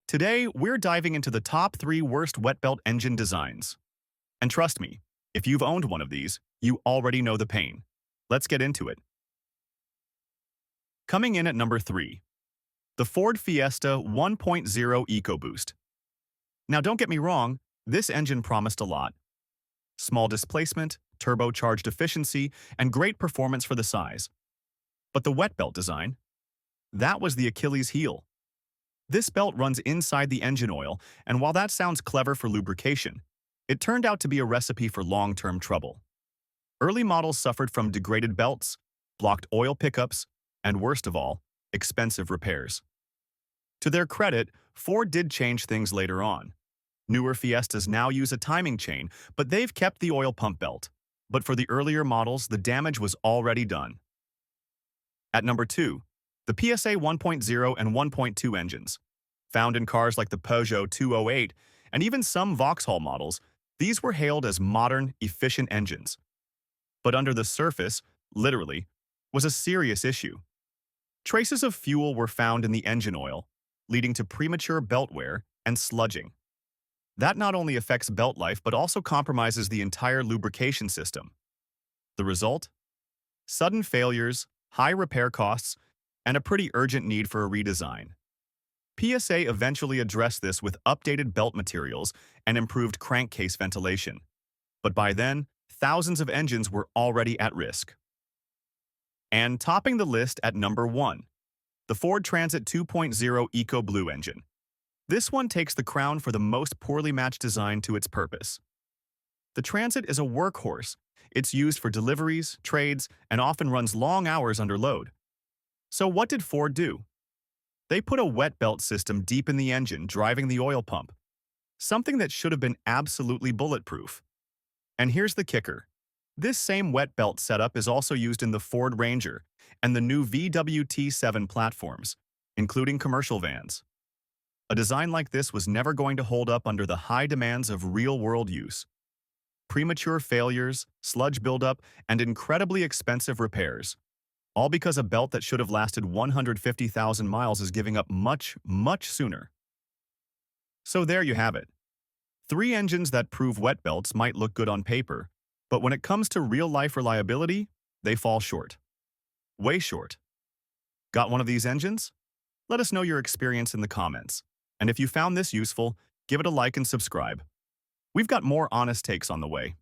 Today, we're diving into the top 3 worst wet belt engine designs. And trust me, if you've owned one of these, you already know the pain. Let's get into it. Coming in at number 3, the Ford Fiesta 1.0 EcoBoost. Now don't get me wrong, this engine promised a lot. Small displacement, turbocharged efficiency, and great performance for the size. But the wet belt design? That was the Achilles heel. This belt runs inside the engine oil, and while that sounds clever for lubrication, it turned out to be a recipe for long-term trouble. Early models suffered from degraded belts, blocked oil pickups, and worst of all, expensive repairs. To their credit, Ford did change things later on. Newer Fiestas now use a timing chain, but they've kept the oil pump belt. But for the earlier models, the damage was already done. At number 2, the PSA 1.0 and 1.2 engines. Found in cars like the Peugeot 208 and even some Vauxhall models, these were hailed as modern, efficient engines. But under the surface, literally, was a serious issue. Traces of fuel were found in the engine oil, leading to premature belt wear and sludging. That not only affects belt life but also compromises the entire lubrication system. The result? Sudden failures, high repair costs, and a pretty urgent need for a redesign. PSA eventually addressed this with updated belt materials and improved crankcase ventilation. But by then, thousands of engines were already at risk. And topping the list at number 1, the Ford Transit 2.0 EcoBlue engine. This one takes the crown for the most poorly matched design to its purpose. The Transit is a workhorse. It's used for deliveries, trades, and often runs long hours under load. So what did Ford do? They put a wet belt system deep in the engine, driving the oil pump. Something that should have been absolutely bulletproof. And here's the kicker. This same wet belt setup is also used in the Ford Ranger and the new VW-T7 platforms, including commercial vans. A design like this was never going to hold up under the high demands of real-world use. Premature failures, sludge buildup, and incredibly expensive repairs. All because a belt that should have lasted 150,000 miles is giving up much, much sooner. So there you have it. 3 engines that prove wet belts might look good on paper, but when it comes to real-life reliability, they fall short. Way short. Got one of these engines? Let us know your experience in the comments. And if you found this useful, give it a like and subscribe. We've got more honest takes on the way.